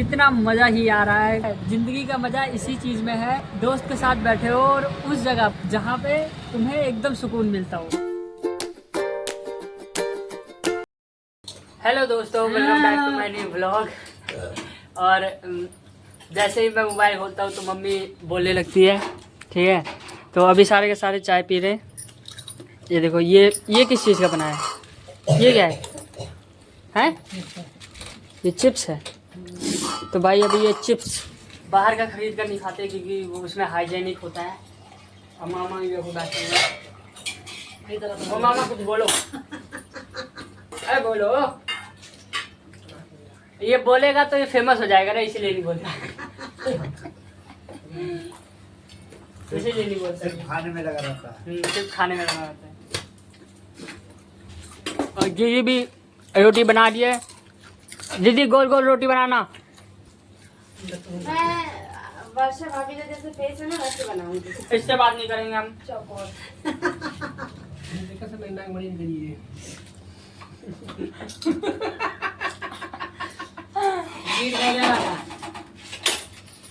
कितना मज़ा ही आ रहा है। ज़िंदगी का मज़ा इसी चीज़ में है, दोस्त के साथ बैठे हो और उस जगह जहाँ पे तुम्हें एकदम सुकून मिलता हो। हेलो दोस्तों, welcome back to my new vlog. और जैसे ही मैं मोबाइल खोलता हूँ तो मम्मी बोलने लगती है, ठीक है। तो अभी सारे के सारे चाय पी रहे हैं। ये देखो, ये किस चीज़ का बना है? ये क्या है? ये चिप्स है। तो भाई अभी ये चिप्स बाहर का खरीद कर नहीं खाते क्योंकि वो उसमें हाइजेनिक होता है। और मामा भी देखो बैठे हुए हैं। मामा कुछ बोलो, अरे बोलो। ये बोलेगा तो ये फेमस हो जाएगा ना, इसीलिए नहीं बोलता। इसीलिए नहीं बोलता। सिर्फ खाने में लगा रहता है। सिर्फ खाने में लगा रहता है। और दीदी भी रोटी बना दी है। दीदी गोल गोल रोटी बनाना। मैं वर्षा भाभी का जैसे फेस है ना वैसे बनाऊंगी। इससे बात नहीं करेंगे हम। चौकोर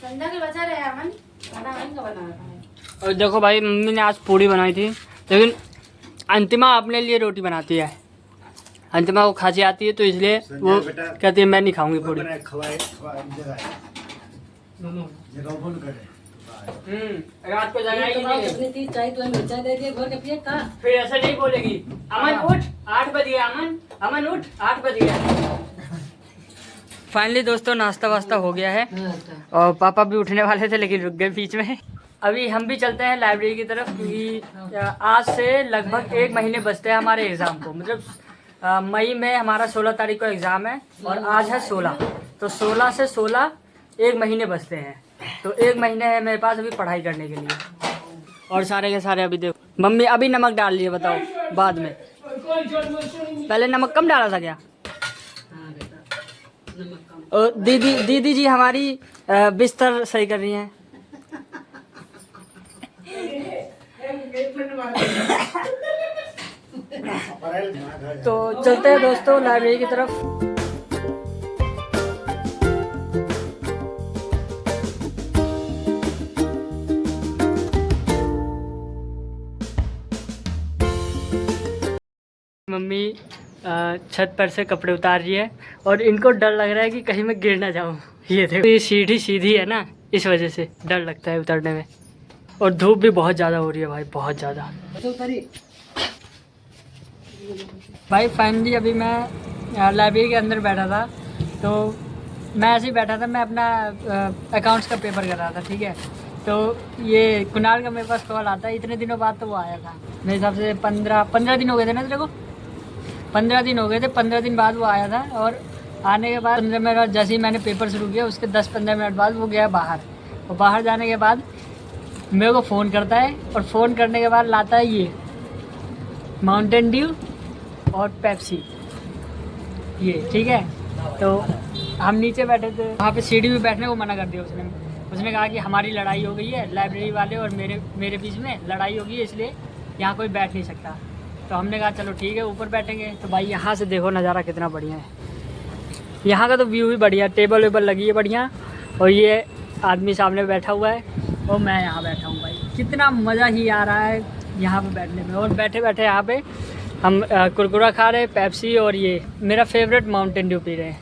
संध्या के बचा रहे अमन, खाना वहीं का बना रहा है। और देखो भाई, मम्मी ने आज पूड़ी बनाई थी, लेकिन अंतिमा अपने लिए रोटी बनाती है। अंतिमा को खांसी आती है तो इसलिए वो कहती है मैं नहीं खाऊंगी पूड़ी। रात को जगाएगी चाय तो हमें चाय दे दिए घर के पिए का। फिर ऐसे नहीं बोलेगी, अमन उठ 8 बज गया, अमन उठ 8 बज गया। फाइनली दोस्तों नाश्ता वास्ता हो गया है और पापा भी उठने वाले थे लेकिन रुक गए बीच में। अभी हम भी चलते हैं लाइब्रेरी की तरफ क्योंकि आज से लगभग 1 महीने बचते हैं हमारे एग्ज़ाम को। मतलब मई में हमारा 16 तारीख को एग्ज़ाम है और आज है 16, तो 16 से 16 1 महीने बचते हैं। तो 1 महीने है मेरे पास अभी पढ़ाई करने के लिए। और सारे के सारे अभी देखो, मम्मी अभी नमक डाल लिए, बताओ बाद में। पहले नमक कम डाला था क्या? और दीदी जी हमारी बिस्तर सही कर रही हैं। तो चलते हैं दोस्तों लाइब्रेरी की तरफ। मम्मी छत पर से कपड़े उतार रही है और इनको डर लग रहा है कि कहीं मैं गिर ना जाऊं। ये देखो, ये सीढ़ी सीधी है ना, इस वजह से डर लगता है उतरने में। और धूप भी बहुत ज़्यादा हो रही है भाई, बहुत ज़्यादा। भाई फाइनली अभी मैं लाइब्रेरी के अंदर बैठा था, तो मैं ऐसे ही बैठा था, मैं अपना अकाउंट्स का पेपर कर रहा था, ठीक है। तो ये कुणाल का मेरे पास कॉल आता है, इतने दिनों बाद तो वो आया था। मेरे हिसाब से 15 दिन हो गए थे ना तेरे को, 15 दिन हो गए थे। 15 दिन बाद वो आया था और आने के बाद 15 मिनट जैसे ही मैंने पेपर शुरू किया उसके 10-15 मिनट बाद वो गया बाहर। और बाहर जाने के बाद मेरे को फ़ोन करता है और फ़ोन करने के बाद लाता है ये माउंटेन ड्यू और पेप्सी, ये ठीक है। तो हम नीचे बैठे थे, वहाँ पे सीढ़ी में बैठने को मना कर दिया उसने कहा कि हमारी लड़ाई हो गई है, लाइब्रेरी वाले और मेरे बीच में लड़ाई हो गई है, इसलिए यहाँ कोई बैठ नहीं सकता। तो हमने कहा चलो ठीक है ऊपर बैठेंगे। तो भाई यहाँ से देखो नज़ारा कितना बढ़िया है, यहाँ का तो व्यू भी बढ़िया, टेबल वेबल लगी है बढ़िया। और ये आदमी सामने बैठा हुआ है और मैं यहाँ बैठा हूँ। भाई कितना मज़ा ही आ रहा है यहाँ पे बैठने में। और बैठे बैठे यहाँ पे हम कुरकुरा खा रहे हैं, पेप्सी, और ये मेरा फेवरेट माउंटेन ड्यू पी रहे हैं।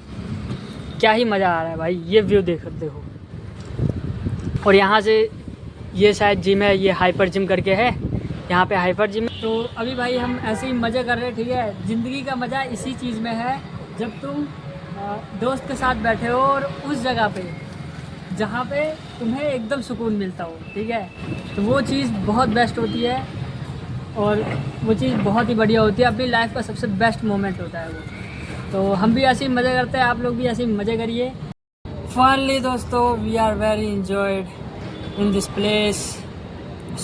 क्या ही मज़ा आ रहा है भाई, ये व्यू देखो। और यहाँ से ये शायद जिम है, ये हाइपर जिम करके है, यहाँ पे हाइपर जिम। तो अभी भाई हम ऐसे ही मज़े कर रहे हैं, ठीक है। ज़िंदगी का मज़ा इसी चीज़ में है जब तुम दोस्त के साथ बैठे हो और उस जगह पे जहाँ पे तुम्हें एकदम सुकून मिलता हो, ठीक है। तो वो चीज़ बहुत बेस्ट होती है और वो चीज़ बहुत ही बढ़िया होती है। अपनी लाइफ का सबसे बेस्ट मोमेंट होता है वो। तो हम भी ऐसे ही मज़े करते हैं, आप लोग भी ऐसे ही मज़े करिए। फाइनली दोस्तों we are very enjoyed in this place,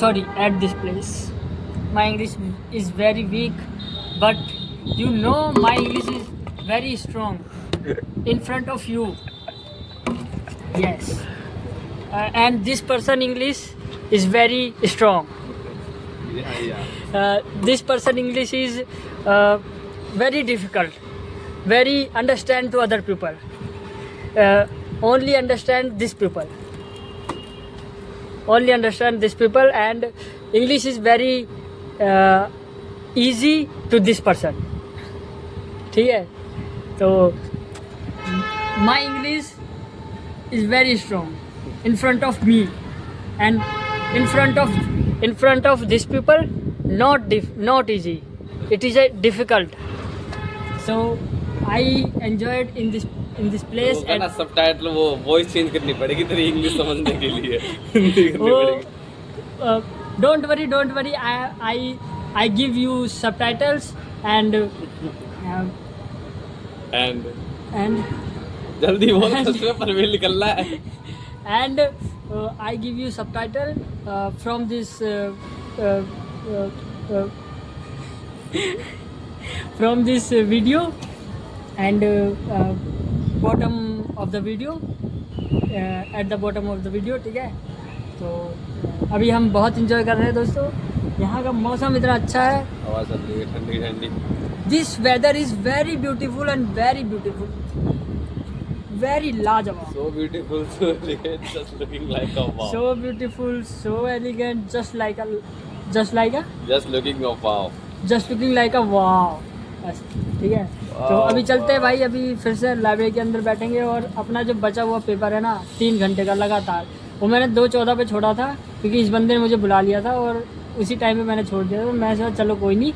sorry at this place. My English is very weak but you know my English is very strong in front of you, yes, and this person English is very strong. This person English is very difficult, very understand to other people. only understand this people. Only understand this people, and English is very easy to this person. ठीक है, तो my English is very strong in front of me, and in front of these people not easy. It is a difficult. So I enjoyed in this place. वो ना subtitle वो voice change करनी पड़ेगी तेरी English समझने के लिए. हिंदी करनी पड़ेगी. Don't worry. I give you subtitles and जल्दी बोल, उसमें परवेल निकलना है. and I give you subtitle from this from this video, and bottom of the video, at the bottom of the video. ठीक है, तो अभी हम बहुत इंजॉय कर रहे हैं दोस्तों. यहाँ का मौसम इतना अच्छा है, हवा चल रही है ठंडी ठंडी. This weather is very beautiful and very beautiful, very लाजवाब. So beautiful, so elegant, just looking like a wow. So beautiful, so elegant, just looking like a wow. बस ठीक है. तो अभी चलते हैं भाई, अभी फिर से लाइब्रेरी के अंदर बैठेंगे और अपना जो बचा हुआ पेपर है ना 3 घंटे का लगातार, वो मैंने 2:14 पे छोड़ा था क्योंकि इस बंदे ने मुझे बुला लिया था और उसी टाइम पे मैंने छोड़ दिया था. तो मैं सोचा चलो कोई नहीं,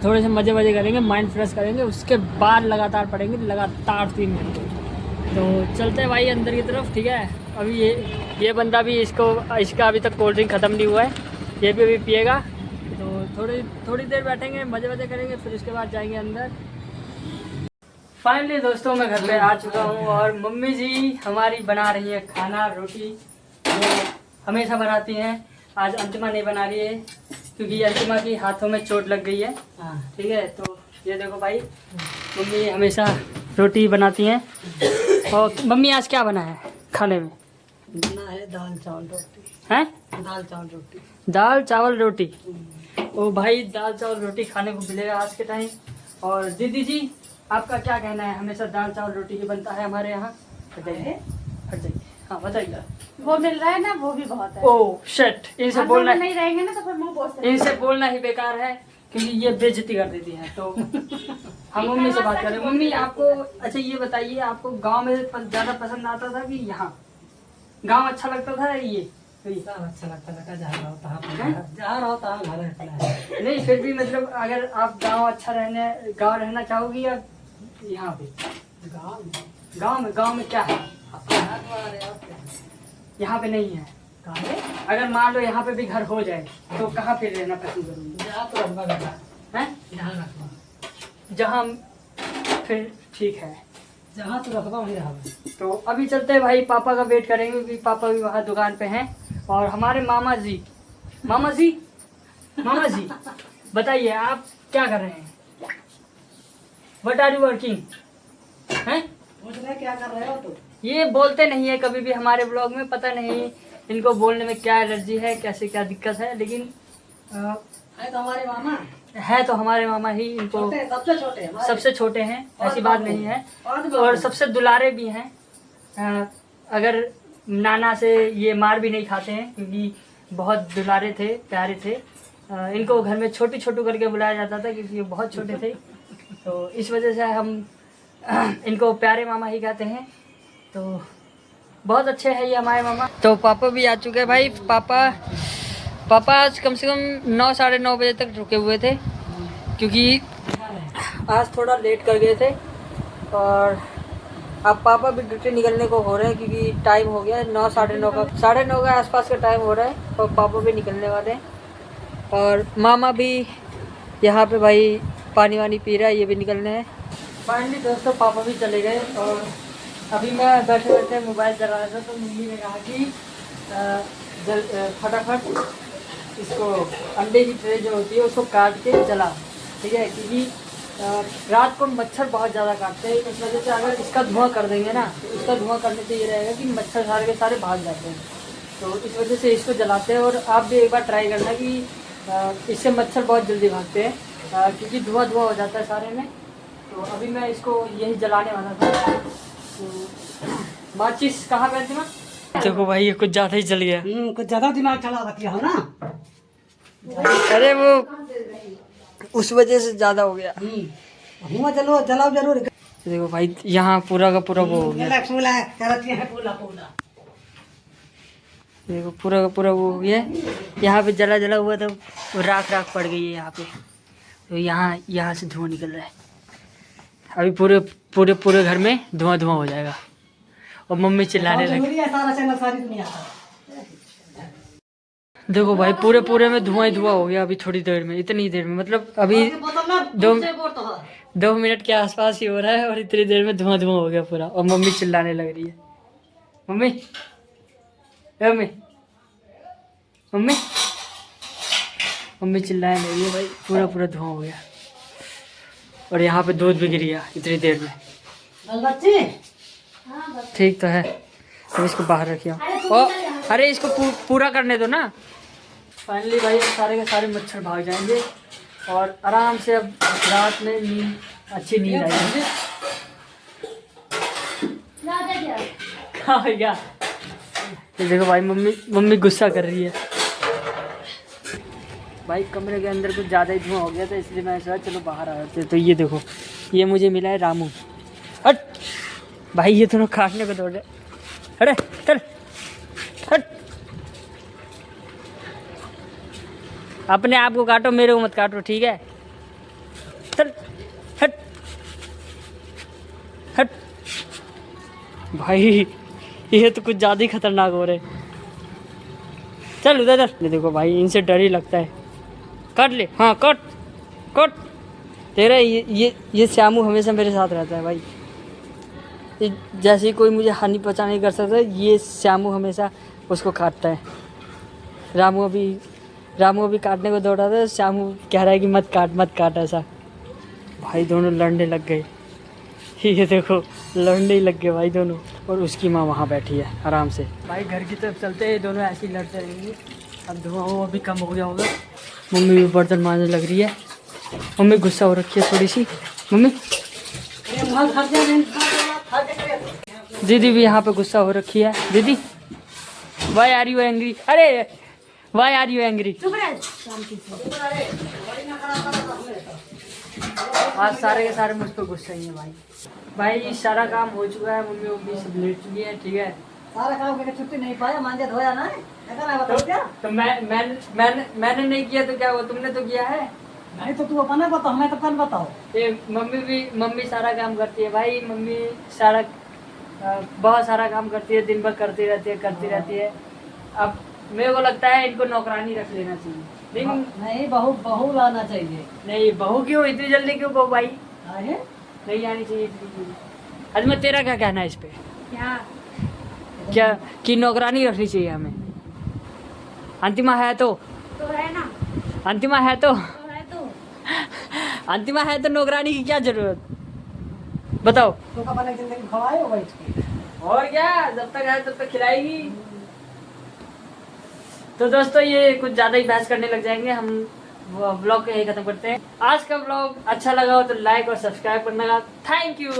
थोड़े से मज़े करेंगे, माइंड फ्रेश करेंगे, उसके बाद लगातार पढ़ेंगे, लगातार 3 घंटे. तो चलते हैं भाई अंदर की तरफ. ठीक है, अभी ये बंदा भी इसका अभी तक कोल्ड ड्रिंक ख़त्म नहीं हुआ है, ये भी अभी पिएगा. तो थोड़ी देर बैठेंगे, मज़े करेंगे, फिर उसके बाद जाएंगे अंदर. फाइनली दोस्तों मैं घर पे आ चुका हूँ और मम्मी जी हमारी बना रही है खाना, रोटी जो हमेशा बनाती हैं. आज अंतिमा नहीं बना रही है क्योंकि अंतिमा की हाथों में चोट लग गई है. ठीक है, तो ये देखो भाई, मम्मी हमेशा रोटी बनाती हैं. और मम्मी आज क्या बना है खाने में? बना है दाल चावल रोटी. हैं? दाल चावल रोटी. ओ भाई, दाल चावल रोटी खाने को मिलेगा आज के टाइम. और दीदी जी आपका क्या कहना है? हमेशा दाल चावल रोटी ही बनता है हमारे यहाँ. हट जाइए. हाँ बताइए. वो मिल रहा है ना, वो भी बहुत है. ओह शिट, इनसे बोलना नहीं रहेंगे ना तो फिर मुंह पोंछते हैं. इनसे बोलना ही बेकार है क्योंकि ये बेइज्जती कर देती हैं. तो हम मम्मी से बात करें. मम्मी आपको अच्छा ये बताइए, आपको गांव में ज़्यादा पसंद आता था कि यहाँ? गांव अच्छा लगता था ये? सब अच्छा लगता था. जहाँ रहो तहाँ घर है. नहीं फिर भी मतलब अगर आप गांव रहना चाहोगी या यहाँ पे? गांव में क्या है? यहाँ पे नहीं है. अगर मान लो यहाँ पे भी घर हो जाए तो कहाँ पे रहना पसंद करूँगी? जहाँ फिर ठीक है, जहाँ तो रखवा वहीं रहा. तो अभी चलते हैं भाई, पापा का वेट करेंगे क्योंकि पापा भी वहाँ दुकान पे हैं. और हमारे मामा जी बताइए आप क्या कर रहे हैं? What are you working? हैं? क्या कर रहे हो तुम? ये बोलते नहीं है कभी भी हमारे ब्लॉग में, पता नहीं इनको बोलने में क्या एलर्जी है, कैसे क्या दिक्कत है. लेकिन है तो हमारे मामा. है तो हमारे मामा ही. इनको सबसे छोटे हैं, ऐसी बात नहीं है. और सबसे दुलारे भी हैं. अगर नाना से ये मार भी नहीं खाते हैं क्योंकि बहुत दुलारे थे, प्यारे थे. इनको घर में छोटू करके बुलाया जाता था क्योंकि ये बहुत छोटे थे. तो इस वजह से हम इनको प्यारे मामा ही कहते हैं. तो बहुत अच्छे हैं ये हमारे मामा. तो पापा भी आ चुके हैं भाई. पापा आज कम से कम 9 साढ़े 9 बजे तक रुके हुए थे क्योंकि आज थोड़ा लेट कर गए थे. और अब पापा भी ड्यूटी निकलने को हो रहे हैं क्योंकि टाइम हो गया है 9 साढ़े 9 का आसपास का टाइम हो रहा है और पापा भी निकलने वाले हैं. और मामा भी यहाँ पे भाई पानी वानी पी रहा है, ये भी निकलने हैं. फाइनली दोस्तों पापा भी चले गए और अभी मैं बैठे मोबाइल चला रहा था. तो मम्मी ने कहा कि फटाफट इसको अंडे की ट्रे जो होती है उसको काट के जला. ठीक है, क्योंकि रात को मच्छर बहुत ज़्यादा काटते हैं. इस वजह से अगर इसका धुआं कर देंगे ना, तो इसका धुआं करने से ये रहेगा कि मच्छर सारे के सारे भाग जाते हैं. तो इस वजह से इसको जलाते हैं. और आप भी एक बार ट्राई करना कि इससे मच्छर बहुत जल्दी भागते हैं क्योंकि धुआं हो जाता है सारे में. तो अभी मैं इसको यही जलाने वाला था. तो माचिस कहाँ पे ना? देखो भाई ये कुछ ज्यादा ही चल गया। कुछ ज्यादा दिमाग चला रखी हो ना। अरे वो उस वजह से ज्यादा हो गया। धुआं चलो जलाओ जरूर। देखो भाई यहाँ पूरा का पूरा वो हो गया। देखो पूरा का पूरा वो हो गया। यहाँ पे जला जला हुआ था, राख राख पड़ गई है यहाँ पे। तो यहाँ से धुआं निकल रहा है। अभी पूरे पूरे पूरे घर में धुआं धुआं हो जाएगा। और मम्मी चिल्लाने लगी। सारा चैनल सारी दुनिया का। देखो भाई पूरे पूरे में धुआं ही धुआं हो गया। अभी थोड़ी देर में, इतनी देर में, मतलब अभी 2 मिनट के आसपास ही हो रहा है और इतनी देर में धुआं धुआं हो गया पूरा। और मम्मी चिल्लाने लग रही है। मम्मी मम्मी मम्मी मम्मी चिल्लाने लगी है भाई। पूरा पूरा धुआं हो गया। और यहाँ पे दूध भी गिर गया इतनी देर में। ठीक तो है। अब इसको बाहर रखिए। और अरे इसको पूरा करने दो ना। फाइनली भाई सारे के सारे मच्छर भाग जाएंगे और आराम से अब रात में नींद अच्छी नींद आएगी। क्या ये देखो भाई मम्मी गुस्सा कर रही है। भाई कमरे के अंदर कुछ ज़्यादा ही धुआं हो गया था, इसलिए मैं सोचा चलो बाहर आ जाते। तो ये देखो, ये मुझे मिला है रामू। हट भाई, ये दोनों काटने को दौड़ रहे। अरे चल हट, अपने आप को काटो, मेरे को मत काटो, ठीक है? चल हट हट। भाई ये तो कुछ ज़्यादा ही खतरनाक हो रहे। चल उधर चल। ये देखो भाई, इनसे डर ही लगता है। काट ले, हाँ कट कट। तेरा ये श्यामू हमेशा मेरे साथ रहता है भाई। जैसे ही कोई मुझे हानि पहुँचा नहीं कर सकता, ये श्यामू हमेशा उसको काटता है। रामू अभी काटने को दौड़ा था, श्यामू कह रहा है कि मत काट ऐसा। भाई दोनों लड़ने लग गए। ये देखो लड़ने ही लग गए भाई दोनों। और उसकी माँ वहाँ बैठी है आराम से। भाई घर की तरफ चलते हैं, दोनों ऐसे ही लड़ते रहेंगे। अब धुआं अभी कम हो गया होगा। मम्मी भी बर्तन मांजने लग रही है। मम्मी गुस्सा हो रखी है थोड़ी सी। मम्मी दीदी भी यहाँ पे गुस्सा हो रखी है। दीदी वाई आर यू एंग्री? अरे वाई आर यू एंग्री? आज सारे के सारे मुझ पर गुस्सा ही है भाई सारा काम हो चुका है। मम्मी भी सब लेट चुकी है, ठीक है? सारा काम करके छुट्टी नहीं पाया, मांझा धोया ना। तो मैंने नहीं किया तो क्या हुआ? तुमने तो किया है। नहीं तो तू अपना बताओ, मैं तो कल बताओ। ये मम्मी सारा काम करती है भाई। मम्मी सारा बहुत सारा काम करती है, दिन भर करती रहती है। अब मेरे को लगता है इनको नौकरानी रख लेना चाहिए। नहीं बहू लाना चाहिए। नहीं बहू क्यों? इतनी जल्दी क्यों बहू भाई? आए? नहीं आनी चाहिए इतनी जल्दी। अजमा तेरा क्या कहना है इस पे? क्या कि नौकरानी रखनी चाहिए हमें? अंतिमा है तो है ना। अंतिमा है तो अंतिमा है तो नौकरानी की क्या जरूरत? बताओ। तो अपने जिंदगी खवाए हो बैठ के। और क्या, जब तक है तब तक खिलाएगी। तो दोस्तों ये कुछ ज़्यादा ही बहस करने लग जाएंगे। हम व्लॉग को यही खत्म करते हैं। आज का व्लॉग अच्छा लगा हो तो लाइक और सब्सक्राइब करना। Thank you.